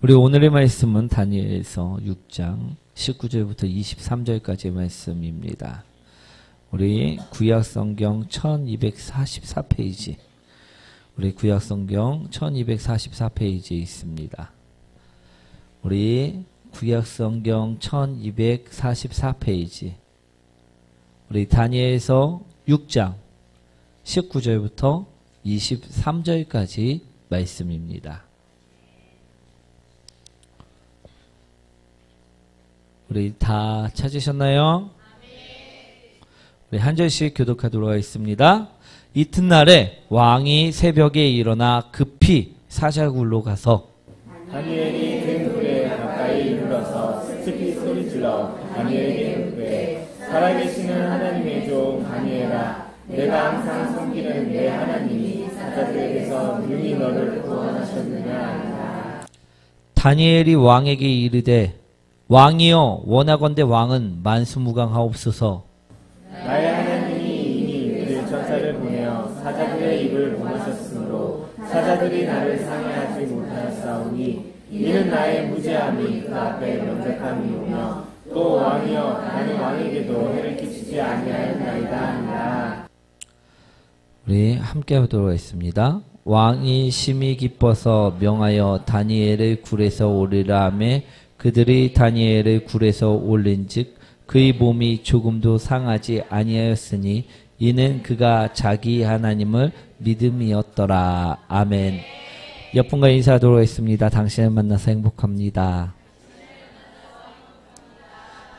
우리 오늘의 말씀은 다니엘서 6장 19절부터 23절까지의 말씀입니다. 우리 구약성경 1244페이지, 우리 구약성경 1244페이지에 있습니다. 우리 구약성경 1244페이지, 우리 다니엘서 6장 19절부터 23절까지 말씀입니다. 우리 다 찾으셨나요? 우리 한 절씩 교독하도록 하겠습니다. 이튿날에 왕이 새벽에 일어나 급히 사자굴로 가서 다니엘이 든 굴에 가까이 이르러서 깊이 소리질러 다니엘에게 묻되 살아계시는 하나님의 종 다니엘아, 내가 항상 섬기는 내 하나님이 사자들에게서 능히 너를 구원하셨느냐 하니라. 다니엘이 왕에게 이르되 왕이여, 원하건대 왕은 만수무강하옵소서. 나의 하나님이 이미 그들 천사를 보내어 사자들의 입을 무너셨으므로 사자들이 나를 상해하지 못하였사오니 이는 나의 무죄함이 그 앞에 명백함이오며 또 왕이여, 나는 왕에게도 해를 끼치지 아니하였나이다 하니라. 우리 함께 하도록 하겠습니다. 왕이 심히 기뻐서 명하여 다니엘을 굴에서 올리라 하며 그들이 다니엘을 굴에서 올린즉 그의 몸이 조금도 상하지 아니하였으니 이는 그가 자기 하나님을 믿음이었더라. 아멘. 옆분과 인사하도록 하겠습니다. 당신을 만나서 행복합니다.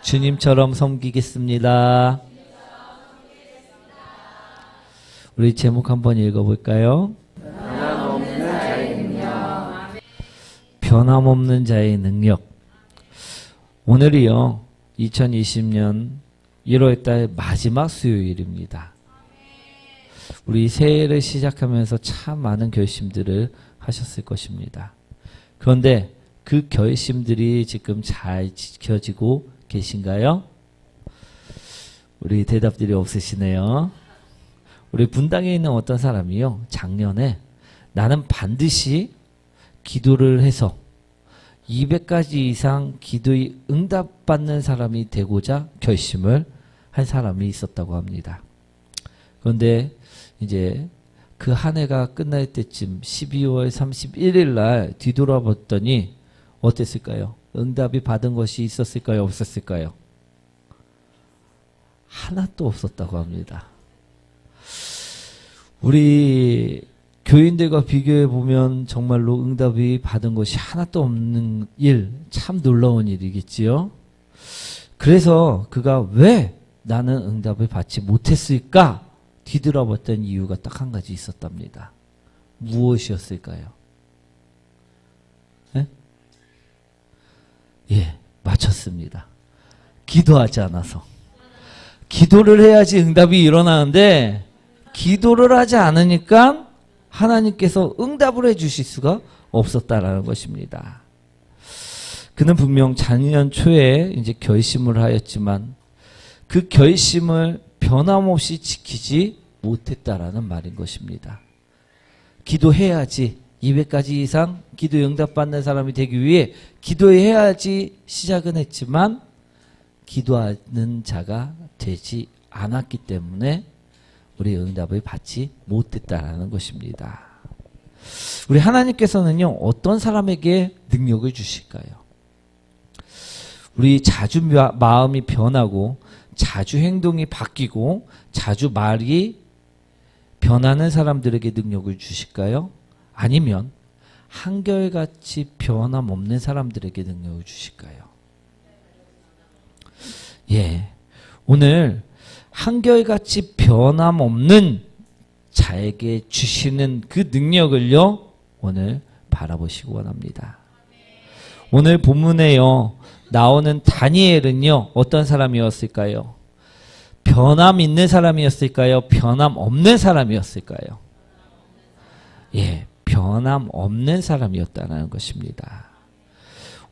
주님처럼 섬기겠습니다. 우리 제목 한번 읽어볼까요? 변함없는 자의 능력. 변함없는 자의 능력. 오늘이요, 2020년 1월달 마지막 수요일입니다. 우리 새해를 시작하면서 참 많은 결심들을 하셨을 것입니다. 그런데 그 결심들이 지금 잘 지켜지고 계신가요? 우리 대답들이 없으시네요. 우리 분당에 있는 어떤 사람이요, 작년에 나는 반드시 기도를 해서 200가지 이상 기도의 응답받는 사람이 되고자 결심을 한 사람이 있었다고 합니다. 그런데 이제 그 한 해가 끝날 때쯤 12월 31일 날 뒤돌아봤더니 어땠을까요? 응답이 받은 것이 있었을까요? 없었을까요? 하나도 없었다고 합니다. 우리 교인들과 비교해 보면 정말로 응답이 받은 것이 하나도 없는 일, 참 놀라운 일이겠지요. 그래서 그가 왜 나는 응답을 받지 못했을까? 뒤돌아봤던 이유가 딱 한 가지 있었답니다. 무엇이었을까요? 네? 예, 맞췄습니다. 기도하지 않아서. 기도를 해야지 응답이 일어나는데 기도를 하지 않으니까 하나님께서 응답을 해주실 수가 없었다라는 것입니다. 그는 분명 작년 초에 이제 결심을 하였지만 그 결심을 변함없이 지키지 못했다라는 말인 것입니다. 기도해야지 200가지 이상 기도 응답받는 사람이 되기 위해 기도해야지 시작은 했지만 기도하는 자가 되지 않았기 때문에 우리 응답을 받지 못했다라는 것입니다. 우리 하나님께서는요, 어떤 사람에게 능력을 주실까요? 우리 자주 마음이 변하고 자주 행동이 바뀌고 자주 말이 변하는 사람들에게 능력을 주실까요? 아니면 한결같이 변함없는 사람들에게 능력을 주실까요? 예, 오늘 한결같이 변함없는 자에게 주시는 그 능력을요, 오늘 바라보시기 원합니다. 오늘 본문에요, 나오는 다니엘은요, 어떤 사람이었을까요? 변함 있는 사람이었을까요? 변함 없는 사람이었을까요? 예, 변함 없는 사람이었다는 것입니다.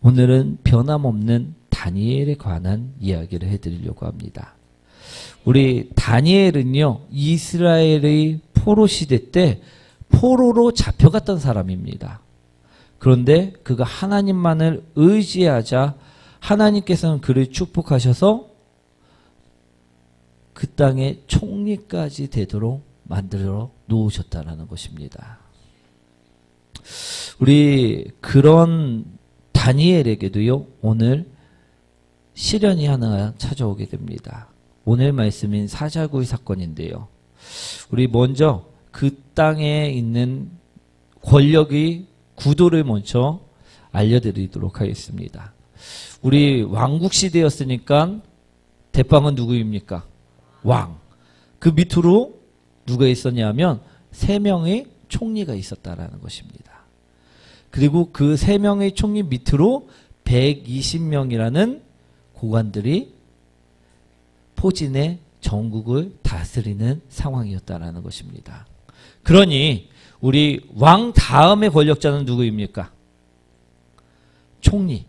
오늘은 변함 없는 다니엘에 관한 이야기를 해드리려고 합니다. 우리 다니엘은요, 이스라엘의 포로 시대 때 포로로 잡혀갔던 사람입니다. 그런데 그가 하나님만을 의지하자 하나님께서는 그를 축복하셔서 그 땅의 총리까지 되도록 만들어 놓으셨다는 것입니다. 우리 그런 다니엘에게도요, 오늘 시련이 하나 찾아오게 됩니다. 오늘 말씀인 사자구의 사건인데요. 우리 먼저 그 땅에 있는 권력의 구도를 먼저 알려드리도록 하겠습니다. 우리 왕국 시대였으니까 대빵은 누구입니까? 왕. 그 밑으로 누가 있었냐면 3명의 총리가 있었다라는 것입니다. 그리고 그 3명의 총리 밑으로 120명이라는 고관들이 포진의 전국을 다스리는 상황이었다라는 것입니다. 그러니 우리 왕 다음의 권력자는 누구입니까? 총리.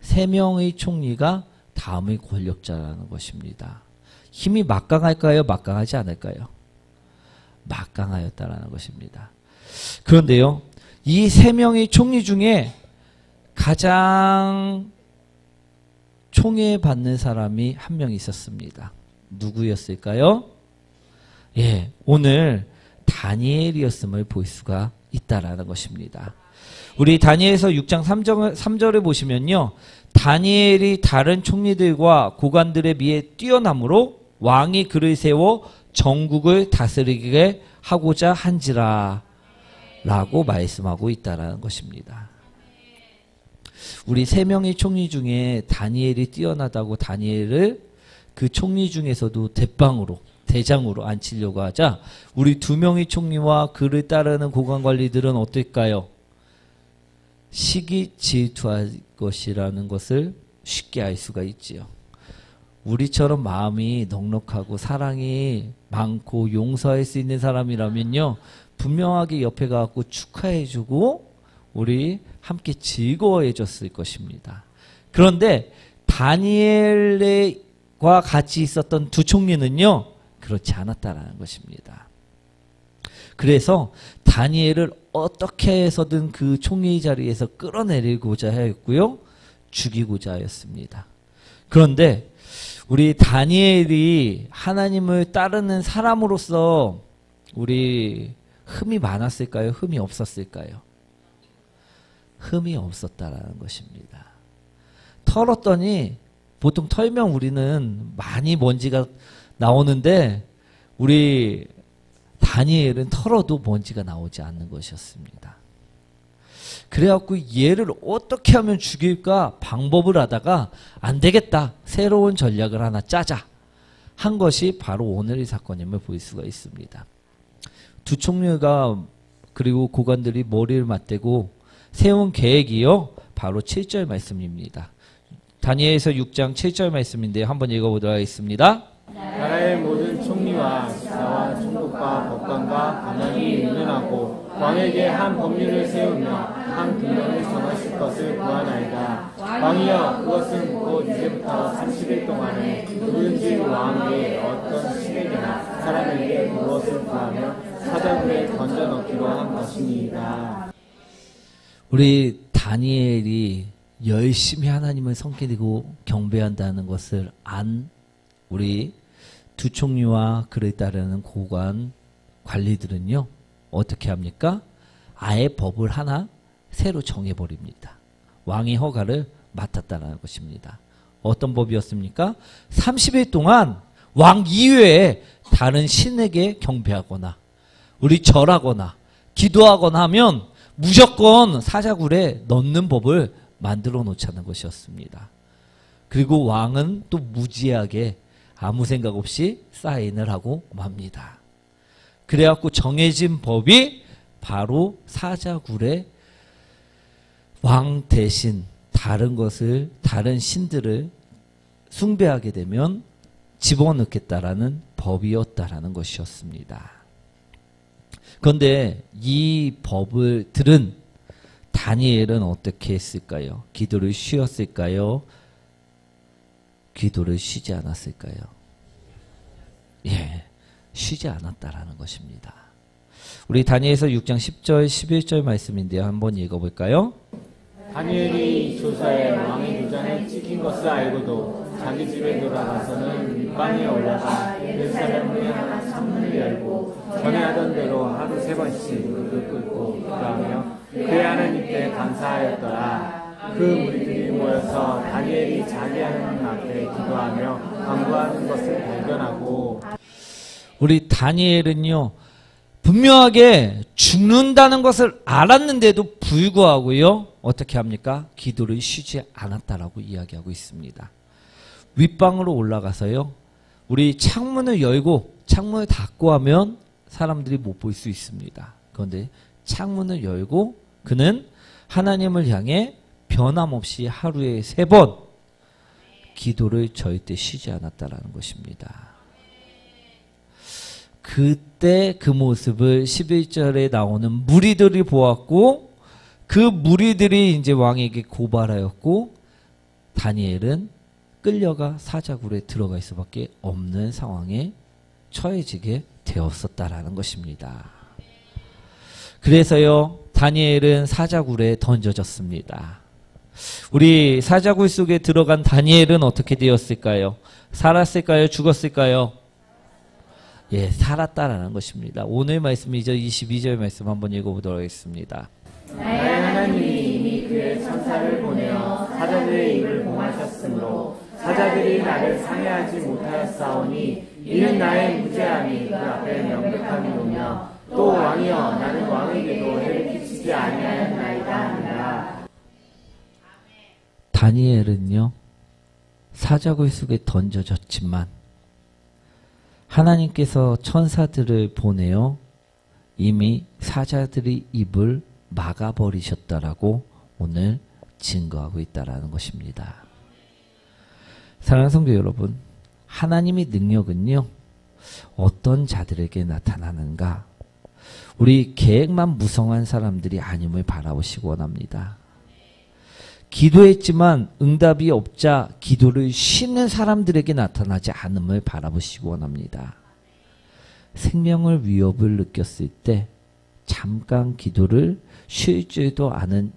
3명의 총리가 다음의 권력자라는 것입니다. 힘이 막강할까요? 막강하지 않을까요? 막강하였다라는 것입니다. 그런데요, 이 3명의 총리 중에 가장 총애받는 사람이 한 명 있었습니다. 누구였을까요? 예, 오늘 다니엘이었음을 볼 수가 있다라는 것입니다. 우리 다니엘서 6장 3절을 보시면요, 다니엘이 다른 총리들과 고관들에 비해 뛰어남으로 왕이 그를 세워 전국을 다스리게 하고자 한지라 라고 말씀하고 있다라는 것입니다. 우리 3명의 총리 중에 다니엘이 뛰어나다고 다니엘을 그 총리 중에서도 대장으로 앉히려고 하자 우리 2명의 총리와 그를 따르는 고관관리들은 어떨까요? 시기 질투할 것이라는 것을 쉽게 알 수가 있지요. 우리처럼 마음이 넉넉하고 사랑이 많고 용서할 수 있는 사람이라면요, 분명하게 옆에 가서 축하해주고 우리 함께 즐거워해줬을 것입니다. 그런데 다니엘과 같이 있었던 2 총리는요, 그렇지 않았다라는 것입니다. 그래서 다니엘을 어떻게 해서든 그 총리 자리에서 끌어내리고자 하였고요, 죽이고자 하였습니다. 그런데 우리 다니엘이 하나님을 따르는 사람으로서 우리 흠이 많았을까요? 흠이 없었을까요? 흠이 없었다라는 것입니다. 털었더니 보통 털면 우리는 많이 먼지가 나오는데 우리 다니엘은 털어도 먼지가 나오지 않는 것이었습니다. 그래갖고 얘를 어떻게 하면 죽일까 방법을 하다가 안 되겠다, 새로운 전략을 하나 짜자 한 것이 바로 오늘의 사건임을 볼 수가 있습니다. 2 총리가 그리고 고관들이 머리를 맞대고 세운 계획이요, 바로 7절 말씀입니다. 다니엘서 6장 7절 말씀인데요, 한번 읽어보도록 하겠습니다. 나라의 모든 총리와 지사와 총독과 법관과 관원이 의논하고 왕에게 한 법률을 세우며 한 금령을 정하실 것을 구하나이다. 왕이여, 그것은 곧 이제부터 30일 동안에 누구든지 왕에게 어떤 신에게나 사람에게 무엇을 구하며 사자굴에 던져넣기로 한 것이니이다. 우리 다니엘이 열심히 하나님을 섬기고 경배한다는 것을 안 우리 2 총리와 그를 따르는 고관 관리들은요, 어떻게 합니까? 아예 법을 하나 새로 정해버립니다. 왕의 허가를 맡았다는 것입니다. 어떤 법이었습니까? 30일 동안 왕 이외에 다른 신에게 경배하거나 우리 절하거나 기도하거나 하면 무조건 사자굴에 넣는 법을 만들어 놓자는 것이었습니다. 그리고 왕은 또 무지하게 아무 생각 없이 사인을 하고 맙니다. 그래갖고 정해진 법이 바로 사자굴에 왕 대신 다른 신들을 숭배하게 되면 집어넣겠다라는 법이었다라는 것이었습니다. 그런데 이 법을 들은 다니엘은 어떻게 했을까요? 기도를 쉬었을까요? 기도를 쉬지 않았을까요? 예, 쉬지 않았다라는 것입니다. 우리 다니엘서 6장 10절 11절 말씀인데요. 한번 읽어볼까요? 다니엘이 조사에 왕의 누장을 찍힌 것을 알고도 자기 집에 돌아가서는 윗방에 올라가 예루살렘의 하나 창문을 열고 전에 하던 대로 하루 3번씩 무릎을 꿇고 기도하며 그의 하나님께 감사하였더라. 그 무리들이 모여서 다니엘이 자기 하나님 앞에 기도하며 간구하는 것을 발견하고, 우리 다니엘은요 분명하게 죽는다는 것을 알았는데도 불구하고요 어떻게 합니까? 기도를 쉬지 않았다라고 이야기하고 있습니다. 윗방으로 올라가서요 우리 창문을 열고 창문을 닫고 하면 사람들이 못 볼 수 있습니다. 그런데 창문을 열고 그는 하나님을 향해 변함없이 하루에 3번 기도를 절대 쉬지 않았다라는 것입니다. 그때 그 모습을 11절에 나오는 무리들이 보았고 그 무리들이 이제 왕에게 고발하였고 다니엘은 끌려가 사자굴에 들어갈 수밖에 없는 상황에 처해지게 되었었다라는 것입니다. 그래서요 다니엘은 사자굴에 던져졌습니다. 우리 사자굴 속에 들어간 다니엘은 어떻게 되었을까요? 살았을까요? 죽었을까요? 예, 살았다라는 것입니다. 오늘 말씀이죠. 22절 말씀 한번 읽어보도록 하겠습니다. 나의 하나님이 이미 그의 천사를 보내어 사자들의 입을 봉하셨으므로 사자들이 나를 상해하지 못하였사오니 이는 나의 무죄함이 그 앞에 명백함이오며 또 왕이여 나는 왕에게도 해를 끼치지 아니하였나이다 하니라. 다니엘은요 사자굴 속에 던져졌지만 하나님께서 천사들을 보내어 이미 사자들의 입을 막아버리셨다라고 오늘 증거하고 있다라는 것입니다. 사랑하는 성도 여러분, 하나님의 능력은요 어떤 자들에게 나타나는가? 우리 계획만 무성한 사람들이 아님을 바라보시기 원합니다. 기도했지만 응답이 없자 기도를 쉬는 사람들에게 나타나지 않음을 바라보시기 원합니다. 생명을 위협을 느꼈을 때 잠깐 기도를 쉴 줄도 아는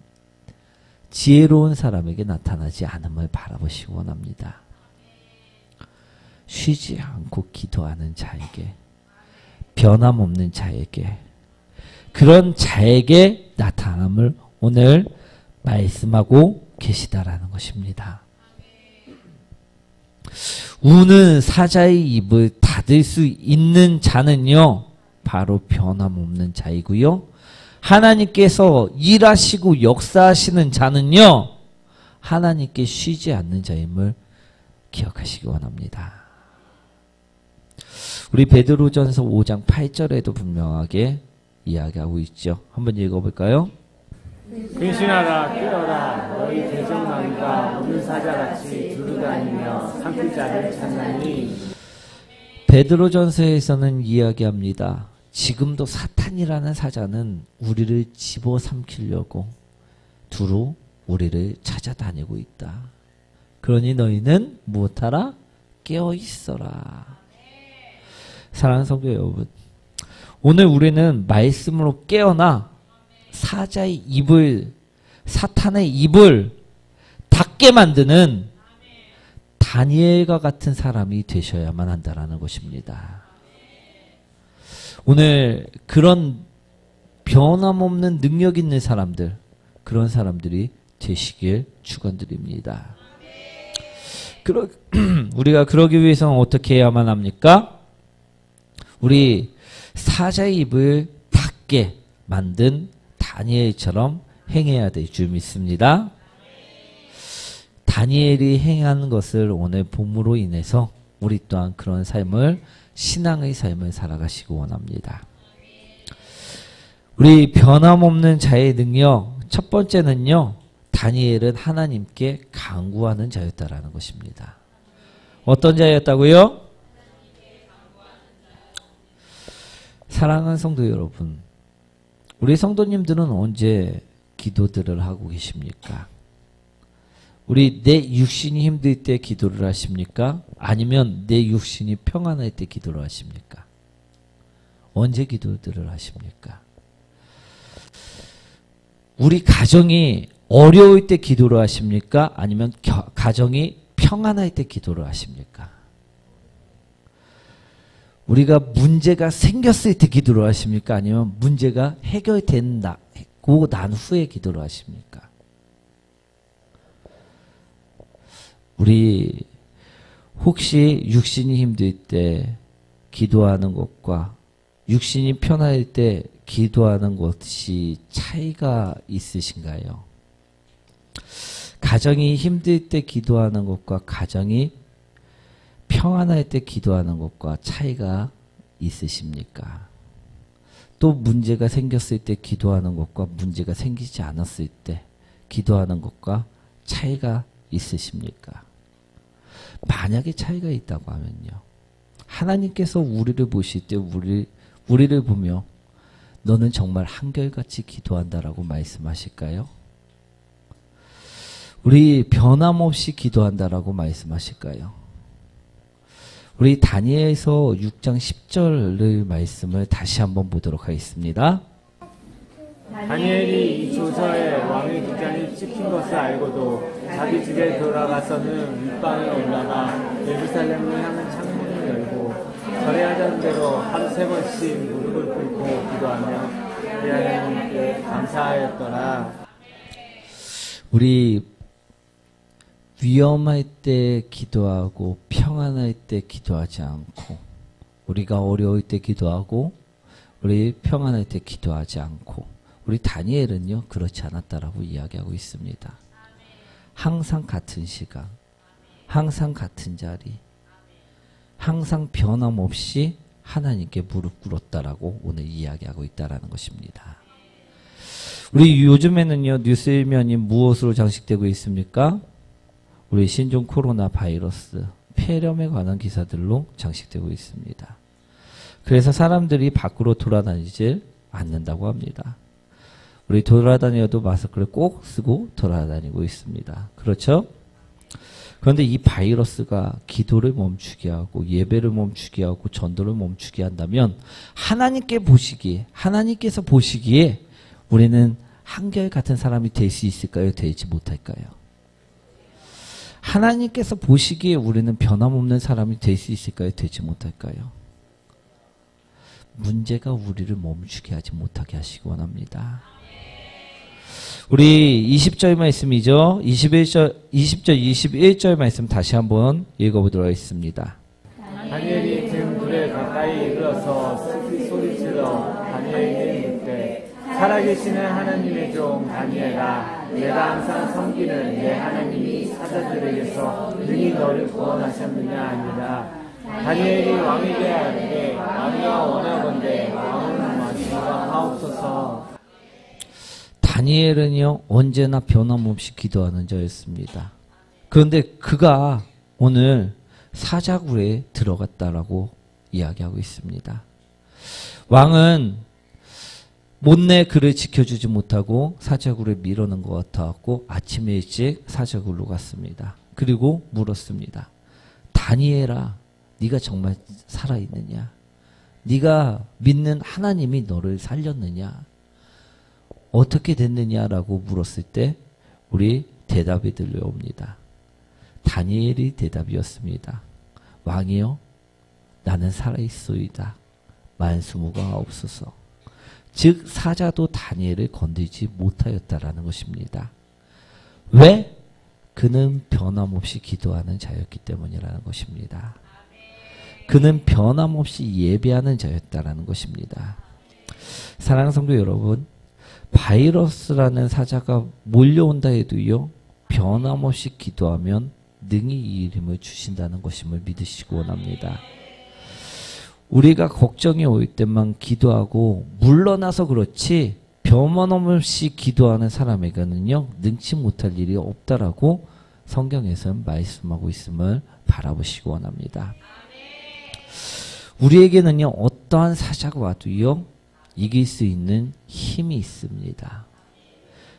지혜로운 사람에게 나타나지 않음을 바라보시기 원합니다. 쉬지 않고 기도하는 자에게, 변함없는 자에게, 그런 자에게 나타남을 오늘 말씀하고 계시다라는 것입니다. 우는 사자의 입을 닫을 수 있는 자는요 바로 변함없는 자이고요 하나님께서 일하시고 역사하시는 자는요 하나님께 쉬지 않는 자임을 기억하시기 원합니다. 우리 베드로전서 5장 8절에도 분명하게 이야기하고 있죠. 한번 읽어볼까요? 근신하라 깨어라 너희 대적마귀가 우는 사자같이 두루다니며 삼킬 자를 찾나니. 베드로전서에서는 이야기합니다. 지금도 사탄이라는 사자는 우리를 집어삼키려고 두루 우리를 찾아다니고 있다. 그러니 너희는 무엇하라? 깨어있어라. 사랑하는 성도 여러분, 오늘 우리는 말씀으로 깨어나 사자의 입을, 사탄의 입을 닫게 만드는 다니엘과 같은 사람이 되셔야만 한다라는 것입니다. 오늘 그런 변함없는 능력 있는 사람들, 그런 사람들이 되시길 축원드립니다. 우리가 그러기 위해서는 어떻게 해야만 합니까? 우리 사자의 입을 닫게 만든 다니엘처럼 행해야 될 줄 믿습니다. 다니엘이 행한 것을 오늘 봄으로 인해서 우리 또한 그런 삶을, 신앙의 삶을 살아가시기 원합니다. 우리 변함없는 자의 능력, 첫 번째는요, 다니엘은 하나님께 간구하는 자였다라는 것입니다. 어떤 자였다고요? 사랑하는 성도 여러분, 우리 성도님들은 언제 기도들을 하고 계십니까? 우리 내 육신이 힘들 때 기도를 하십니까? 아니면 내 육신이 평안할 때 기도를 하십니까? 언제 기도들을 하십니까? 우리 가정이 어려울 때 기도를 하십니까? 아니면 가정이 평안할 때 기도를 하십니까? 우리가 문제가 생겼을 때 기도를 하십니까? 아니면 문제가 해결되고 난 후에 기도를 하십니까? 우리 혹시 육신이 힘들 때 기도하는 것과 육신이 편할 때 기도하는 것이 차이가 있으신가요? 가정이 힘들 때 기도하는 것과 가정이 평안할 때 기도하는 것과 차이가 있으십니까? 또 문제가 생겼을 때 기도하는 것과 문제가 생기지 않았을 때 기도하는 것과 차이가 있으십니까? 만약에 차이가 있다고 하면요. 하나님께서 우리를 보실 때 우리를 보며 너는 정말 한결같이 기도한다라고 말씀하실까요? 우리 변함없이 기도한다라고 말씀하실까요? 우리 다니엘서 6장 10절의 말씀을 다시 한번 보도록 하겠습니다. 다니엘이 이 조서에 왕의 뒷장이 찍힌 것을 알고도 자기 집에 돌아가서는 윗방에 올라가 예루살렘을 향한 창문을 열고 절에 하던 대로 하루 3번씩 무릎을 꿇고 기도하며 우리 하나님께 감사하였더라. 우리 위험할 때 기도하고 평안할 때 기도하지 않고 우리가 어려울 때 기도하고 우리 평안할 때 기도하지 않고 우리 다니엘은요 그렇지 않았다라고 이야기하고 있습니다. 항상 같은 시간, 항상 같은 자리, 항상 변함없이 하나님께 무릎 꿇었다라고 오늘 이야기하고 있다라는 것입니다. 우리 요즘에는요 뉴스일면이 무엇으로 장식되고 있습니까? 우리 신종 코로나 바이러스 폐렴에 관한 기사들로 장식되고 있습니다. 그래서 사람들이 밖으로 돌아다니지 않는다고 합니다. 우리 돌아다녀도 마스크를 꼭 쓰고 돌아다니고 있습니다. 그렇죠? 그런데 이 바이러스가 기도를 멈추게 하고 예배를 멈추게 하고 전도를 멈추게 한다면 하나님께서 보시기에 우리는 한결같은 사람이 될 수 있을까요? 되지 못할까요? 하나님께서 보시기에 우리는 변함없는 사람이 될 수 있을까요? 되지 못할까요? 문제가 우리를 멈추게 하지 못하게 하시기 원합니다. 우리 20절 말씀이죠. 20절, 21절 말씀 다시 한번 읽어보도록 하겠습니다. 다니엘이 등 불에 가까이 이르러서 소리질러 다니엘에게 묻되 살아계시는 하나님의 종 다니엘아 내가 항상 섬기는 내 하나님이 사자들에게서 능히 너를 구원하셨느냐 아니라 다니엘이 왕에게 하되 왕이여 원하건대 왕은 말씀하옵소서. 다니엘은요 언제나 변함없이 기도하는 자였습니다. 그런데 그가 오늘 사자굴에 들어갔다라고 이야기하고 있습니다. 왕은 못내 그를 지켜주지 못하고 사자굴에 밀어넣은 것 같아갖고 아침에 일찍 사자굴로 갔습니다. 그리고 물었습니다. 다니엘아 네가 정말 살아있느냐? 네가 믿는 하나님이 너를 살렸느냐? 어떻게 됐느냐라고 물었을 때 우리 대답이 들려옵니다. 다니엘이 대답이었습니다. 왕이여 나는 살아있소이다. 만수무가 없어서. 즉 사자도 다니엘을 건들지 못하였다라는 것입니다. 왜? 그는 변함없이 기도하는 자였기 때문이라는 것입니다. 그는 변함없이 예배하는 자였다라는 것입니다. 사랑하는 성도 여러분, 바이러스라는 사자가 몰려온다 해도요 변함없이 기도하면 능히 이 이름을 주신다는 것임을 믿으시기 원합니다. 우리가 걱정이 올 때만 기도하고 물러나서 그렇지 변함없이 기도하는 사람에게는요 능치 못할 일이 없다라고 성경에서는 말씀하고 있음을 바라보시기 원합니다. 우리에게는요 어떠한 사자가 와도요 이길 수 있는 힘이 있습니다.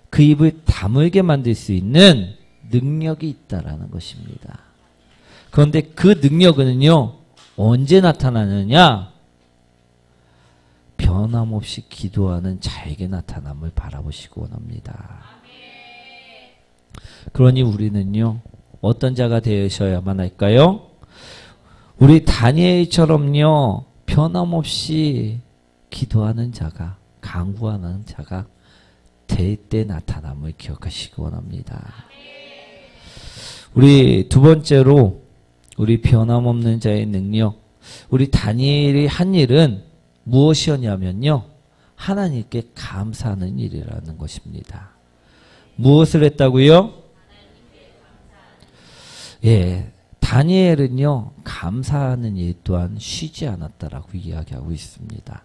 그 입을 다물게 만들 수 있는 능력이 있다라는 것입니다. 그런데 그 능력은요 언제 나타나느냐? 변함없이 기도하는 자에게 나타남을 바라보시기 원합니다. 그러니 우리는요, 어떤 자가 되셔야만 할까요? 우리 다니엘처럼요, 변함없이 기도하는 자가, 간구하는 자가 될 때 나타남을 기억하시기 원합니다. 우리 두 번째로 우리 변함없는 자의 능력, 우리 다니엘이 한 일은 무엇이었냐면요, 하나님께 감사하는 일이라는 것입니다. 무엇을 했다고요? 예, 다니엘은요, 감사하는 일 또한 쉬지 않았다라고 이야기하고 있습니다.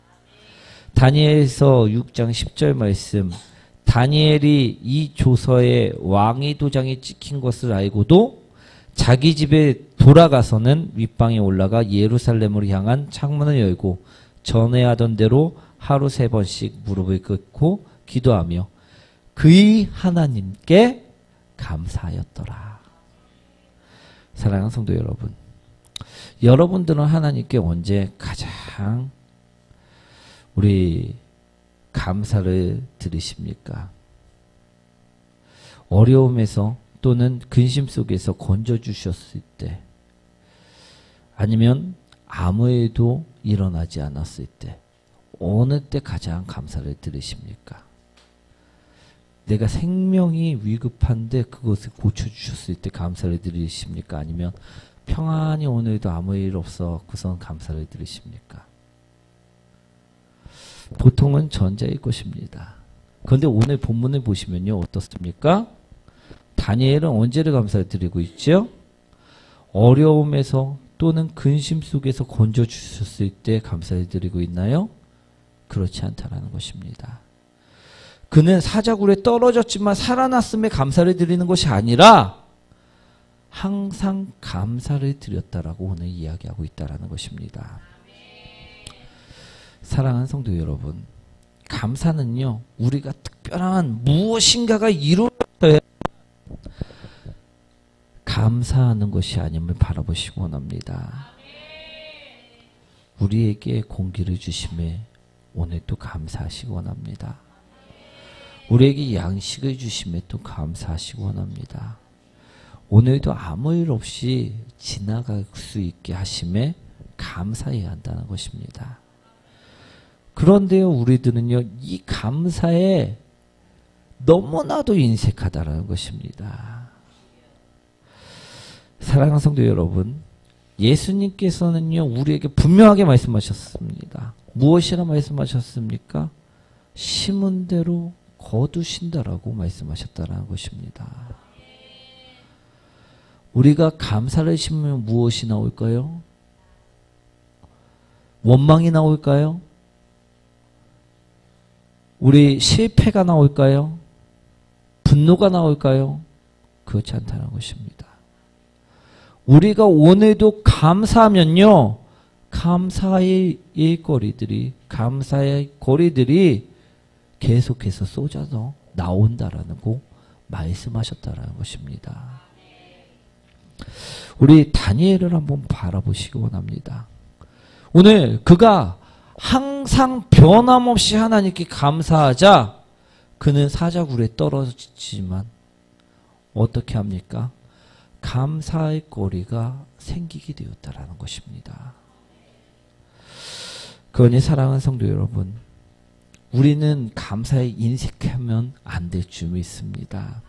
다니엘서 6장 10절 말씀, 다니엘이 이 조서에 왕의 도장이 찍힌 것을 알고도 자기 집에 돌아가서는 윗방에 올라가 예루살렘으로 향한 창문을 열고 전에 하던 대로 하루 3번씩 무릎을 꿇고 기도하며 그의 하나님께 감사하였더라. 사랑하는 성도 여러분, 여러분들은 하나님께 언제 가장 우리 감사를 드리십니까? 어려움에서 또는 근심 속에서 건져주셨을 때, 아니면 아무 일도 일어나지 않았을 때, 어느 때 가장 감사를 드리십니까? 내가 생명이 위급한데 그것을 고쳐주셨을 때 감사를 드리십니까? 아니면 평안히 오늘도 아무 일 없어서는 감사를 드리십니까? 보통은 전자일 것입니다. 그런데 오늘 본문을 보시면요, 어떻습니까? 다니엘은 언제를 감사를 드리고 있죠? 어려움에서 또는 근심 속에서 건져주셨을 때 감사를 드리고 있나요? 그렇지 않다라는 것입니다. 그는 사자굴에 떨어졌지만 살아났음에 감사를 드리는 것이 아니라 항상 감사를 드렸다라고 오늘 이야기하고 있다라는 것입니다. 사랑하는 성도 여러분, 감사는요, 우리가 특별한 무엇인가가 이루어져야 감사하는 것이 아님을 바라보시기 원합니다. 우리에게 공기를 주심에 오늘 또 감사하시기 원합니다. 우리에게 양식을 주심에 또 감사하시기 원합니다. 오늘도 아무 일 없이 지나갈 수 있게 하심에 감사해야 한다는 것입니다. 그런데요, 우리들은요, 이 감사에 너무나도 인색하다라는 것입니다. 사랑하는 성도 여러분, 예수님께서는요, 우리에게 분명하게 말씀하셨습니다. 무엇이라 말씀하셨습니까? 심은 대로 거두신다라고 말씀하셨다라는 것입니다. 우리가 감사를 심으면 무엇이 나올까요? 원망이 나올까요? 우리 실패가 나올까요? 분노가 나올까요? 그렇지 않다는 것입니다. 우리가 오늘도 감사하면요, 감사의 일거리들이, 감사의 거리들이 계속해서 쏟아져 나온다라는 거 말씀하셨다라는 것입니다. 우리 다니엘을 한번 바라보시기 원합니다. 오늘 그가 항상 변함없이 하나님께 감사하자 그는 사자굴에 떨어지지만 어떻게 합니까? 감사의 거리가 생기게 되었다라는 것입니다. 그러니 사랑하는 성도 여러분, 우리는 감사에 인색하면 안 될 줄 믿습니다.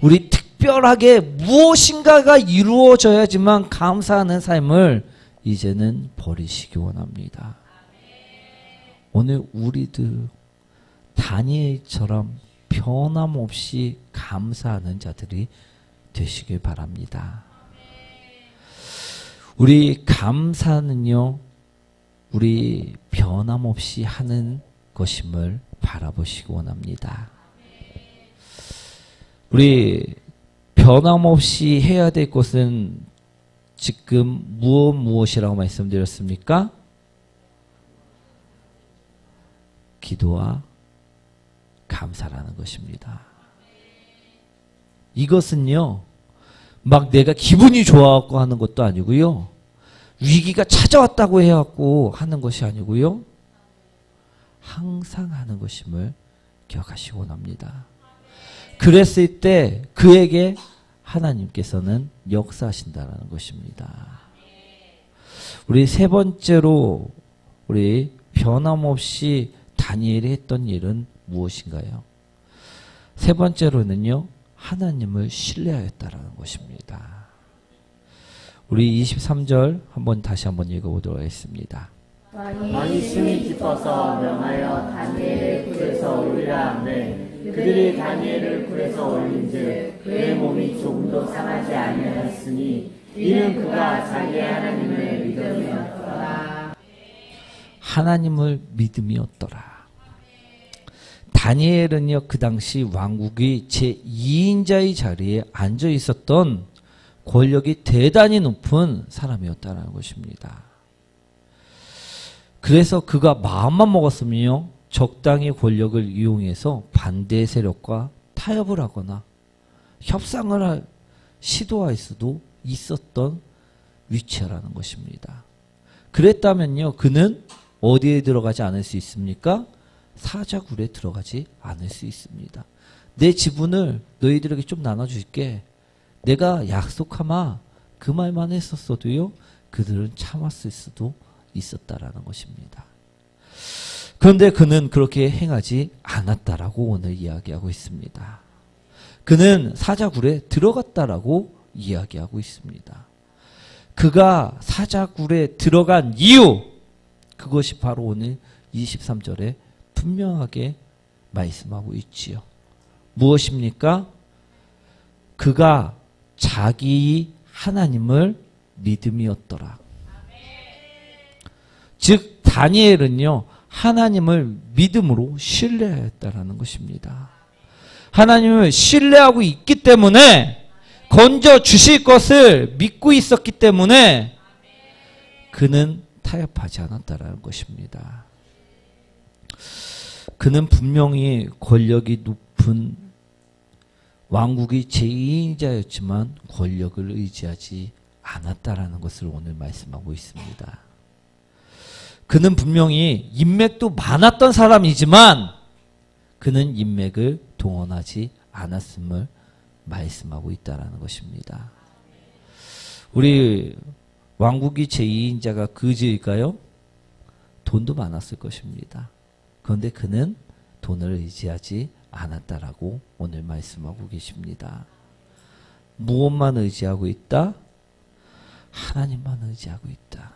우리 특별하게 무엇인가가 이루어져야지만 감사하는 삶을 이제는 버리시기 원합니다. 오늘 우리들 다니엘처럼 변함없이 감사하는 자들이 되시길 바랍니다. 우리 감사는요, 우리 변함없이 하는 것임을 바라보시기 원합니다. 우리 변함없이 해야 될 것은 지금 무엇이라고 말씀드렸습니까? 기도와 감사라는 것입니다. 이것은요, 막 내가 기분이 좋아갖고 하는 것도 아니고요, 위기가 찾아왔다고 해갖고 하는 것이 아니고요, 항상 하는 것임을 기억하시기 원합니다. 그랬을 때 그에게 하나님께서는 역사하신다는 것입니다. 우리 세 번째로 우리 변함없이 다니엘이 했던 일은 무엇인가요? 세 번째로는요, 하나님을 신뢰하였다라는 것입니다. 우리 23절 다시 한번 읽어보도록 하겠습니다. 왕이 심히 기뻐서 명하여 다니엘을 굴에서 올리라 하매 그들이 다니엘을 굴에서 올린즉 그의 몸이 조금도 상하지 아니하였으니 이는 그가 자기의 하나님을 믿음이었더라. 하나님을 믿음이었더라. 다니엘은요, 그 당시 왕국의 제2인자의 자리에 앉아 있었던 권력이 대단히 높은 사람이었다는 것입니다. 그래서 그가 마음만 먹었으면요, 적당히 권력을 이용해서 반대 세력과 타협을 하거나 협상을 시도할 수도 있었던 위치라는 것입니다. 그랬다면요, 그는 어디에 들어가지 않을 수 있습니까? 사자굴에 들어가지 않을 수 있습니다. 내 지분을 너희들에게 좀 나눠줄게. 내가 약속하마. 그 말만 했었어도요, 그들은 참았을 수도 있었다라는 것입니다. 그런데 그는 그렇게 행하지 않았다라고 오늘 이야기하고 있습니다. 그는 사자굴에 들어갔다라고 이야기하고 있습니다. 그가 사자굴에 들어간 이유, 그것이 바로 오늘 23절에 분명하게 말씀하고 있지요. 무엇입니까? 그가 자기 하나님을 믿음이었더라. 즉 다니엘은요, 하나님을 믿음으로 신뢰했다라는 것입니다. 하나님을 신뢰하고 있기 때문에, 건져 주실 것을 믿고 있었기 때문에 그는 타협하지 않았다라는 것입니다. 그는 분명히 권력이 높은 왕국의 제2인자였지만 권력을 의지하지 않았다라는 것을 오늘 말씀하고 있습니다. 그는 분명히 인맥도 많았던 사람이지만 그는 인맥을 동원하지 않았음을 말씀하고 있다라는 것입니다. 우리 왕국의 제2인자가 그지일까요? 돈도 많았을 것입니다. 그런데 그는 돈을 의지하지 않았다라고 오늘 말씀하고 계십니다. 무엇만 의지하고 있다? 하나님만 의지하고 있다.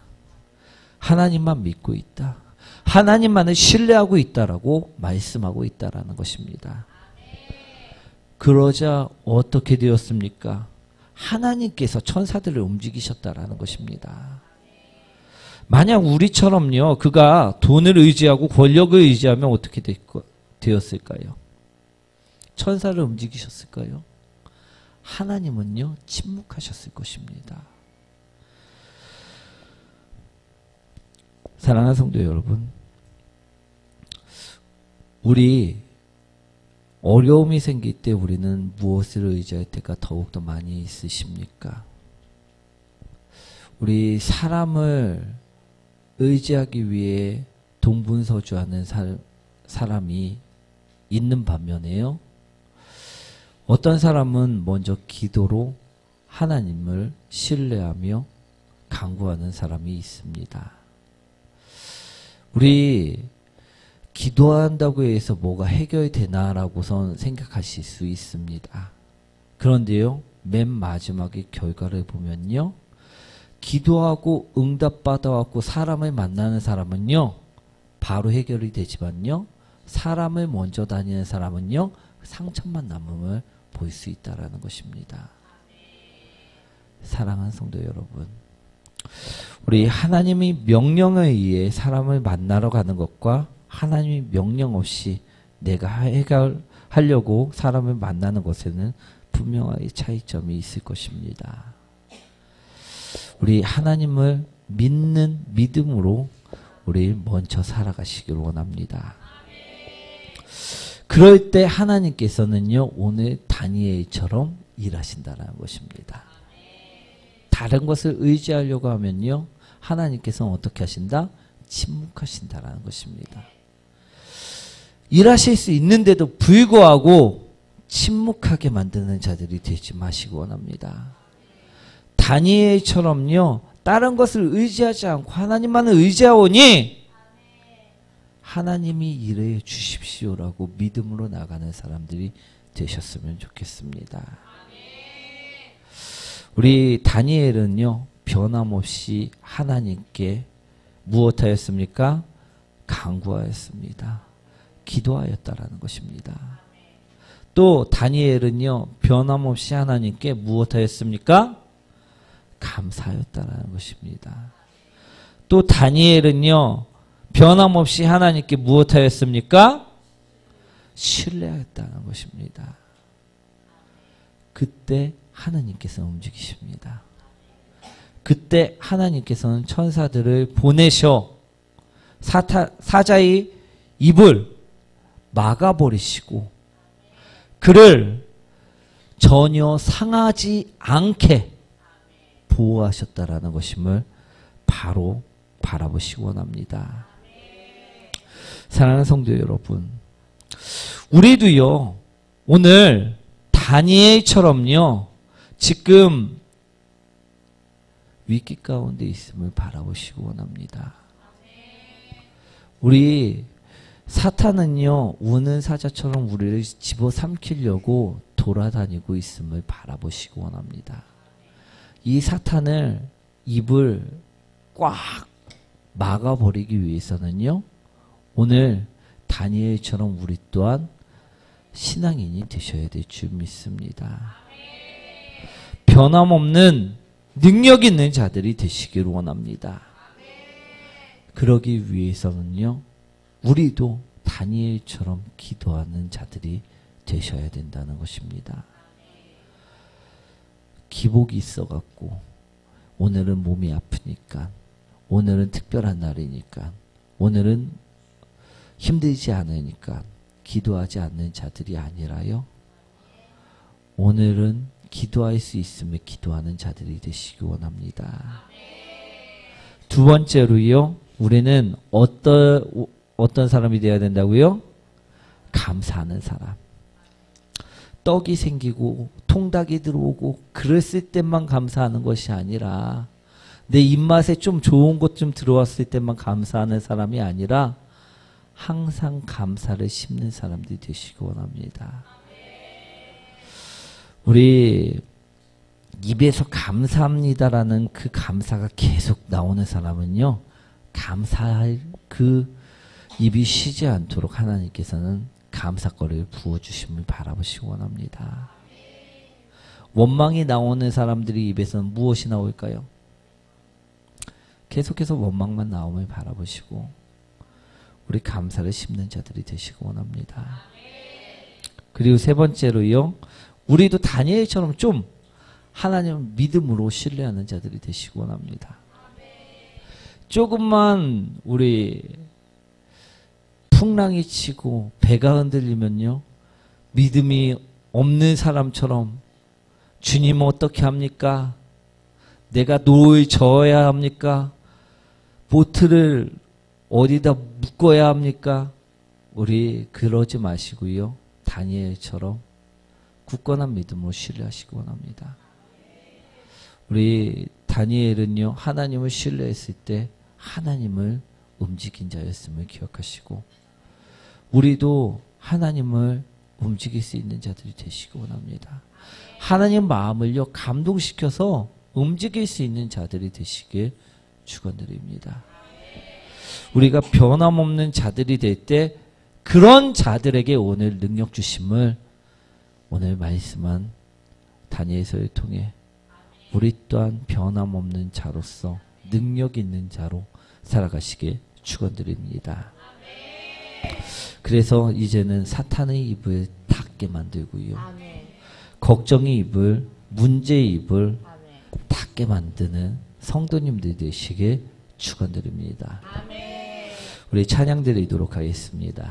하나님만 믿고 있다. 하나님만을 신뢰하고 있다라고 말씀하고 있다라는 것입니다. 그러자 어떻게 되었습니까? 하나님께서 천사들을 움직이셨다라는 것입니다. 만약 우리처럼요, 그가 돈을 의지하고 권력을 의지하면 어떻게 되었을까요? 천사를 움직이셨을까요? 하나님은요, 침묵하셨을 것입니다. 사랑하는 성도 여러분, 우리 어려움이 생길 때 우리는 무엇을 의지할 때가 더욱더 많이 있으십니까? 우리 사람을 의지하기 위해 동분서주하는 사람이 있는 반면에요, 어떤 사람은 먼저 기도로 하나님을 신뢰하며 간구하는 사람이 있습니다. 우리 기도한다고 해서 뭐가 해결되나라고선 생각하실 수 있습니다. 그런데요, 맨 마지막에 결과를 보면요, 기도하고 응답받아갖고 사람을 만나는 사람은요, 바로 해결이 되지만요, 사람을 먼저 다니는 사람은요, 상처만 남음을 볼 수 있다는 것입니다. 사랑하는 성도 여러분, 우리 하나님이 명령에 의해 사람을 만나러 가는 것과 하나님이 명령 없이 내가 해결하려고 사람을 만나는 것에는 분명하게 차이점이 있을 것입니다. 우리 하나님을 믿는 믿음으로 우리 먼저 살아가시길 원합니다. 그럴 때 하나님께서는요, 오늘 다니엘처럼 일하신다는 것입니다. 다른 것을 의지하려고 하면요, 하나님께서는 어떻게 하신다? 침묵하신다라는 것입니다. 일하실 수 있는데도 불구하고 침묵하게 만드는 자들이 되지 마시기 원합니다. 다니엘처럼요, 다른 것을 의지하지 않고 하나님만을 의지하오니 하나님이 일해 주십시오라고 믿음으로 나가는 사람들이 되셨으면 좋겠습니다. 우리 다니엘은요, 변함없이 하나님께 무엇하였습니까? 간구하였습니다. 기도하였다라는 것입니다. 또 다니엘은요, 변함없이 하나님께 무엇하였습니까? 감사하였다라는 것입니다. 또 다니엘은요, 변함없이 하나님께 무엇하였습니까? 신뢰하였다는 것입니다. 그때 하나님께서 움직이십니다. 그때 하나님께서는 천사들을 보내셔 사자의 입을 막아버리시고 그를 전혀 상하지 않게 보호하셨다라는 것임을 바로 바라보시기 원합니다. 사랑하는 성도 여러분, 우리도요, 오늘 다니엘처럼요, 지금 위기 가운데 있음을 바라보시기 원합니다. 우리 사탄은요, 우는 사자처럼 우리를 집어삼키려고 돌아다니고 있음을 바라보시기 원합니다. 이 사탄을 입을 꽉 막아버리기 위해서는요, 오늘 다니엘처럼 우리 또한 신앙인이 되셔야 될 줄 믿습니다. 변함없는 능력 있는 자들이 되시기를 원합니다. 그러기 위해서는요, 우리도 다니엘처럼 기도하는 자들이 되셔야 된다는 것입니다. 기복이 있어갖고 오늘은 몸이 아프니까, 오늘은 특별한 날이니까, 오늘은 힘들지 않으니까 기도하지 않는 자들이 아니라요, 오늘은 기도할 수 있으면 기도하는 자들이 되시기 원합니다. 두 번째로요, 우리는 어떤 사람이 되어야 된다고요? 감사하는 사람. 떡이 생기고 통닭이 들어오고 그랬을 때만 감사하는 것이 아니라, 내 입맛에 좀 좋은 것 좀 들어왔을 때만 감사하는 사람이 아니라 항상 감사를 심는 사람들이 되시기 원합니다. 우리 입에서 감사합니다라는 그 감사가 계속 나오는 사람은요, 감사할 그 입이 쉬지 않도록 하나님께서는 감사거리를 부어주심을 바라보시기 원합니다. 원망이 나오는 사람들이 입에서는 무엇이 나올까요? 계속해서 원망만 나오면 바라보시고 우리 감사를 심는 자들이 되시기 원합니다. 그리고 세 번째로요, 우리도 다니엘처럼 좀 하나님을 믿음으로 신뢰하는 자들이 되시기 원합니다. 조금만 우리 풍랑이 치고 배가 흔들리면요, 믿음이 없는 사람처럼 주님 어떻게 합니까? 내가 노을 저어야 합니까? 보트를 어디다 묶어야 합니까? 우리 그러지 마시고요, 다니엘처럼 굳건한 믿음으로 신뢰하시기 원합니다. 우리 다니엘은요, 하나님을 신뢰했을 때 하나님을 움직인 자였음을 기억하시고 우리도 하나님을 움직일 수 있는 자들이 되시기 원합니다. 하나님 마음을요, 감동시켜서 움직일 수 있는 자들이 되시길 축원드립니다. 우리가 변함없는 자들이 될 때 그런 자들에게 오늘 능력 주심을 오늘 말씀한 다니엘서를 통해 우리 또한 변함없는 자로서 능력 있는 자로 살아가시길 축원드립니다. 그래서 이제는 사탄의 입을 닫게 만들고요, 걱정의 입을, 문제의 입을 닫게 만드는 성도님들 되시길 축원드립니다. 우리 찬양 드리도록 하겠습니다.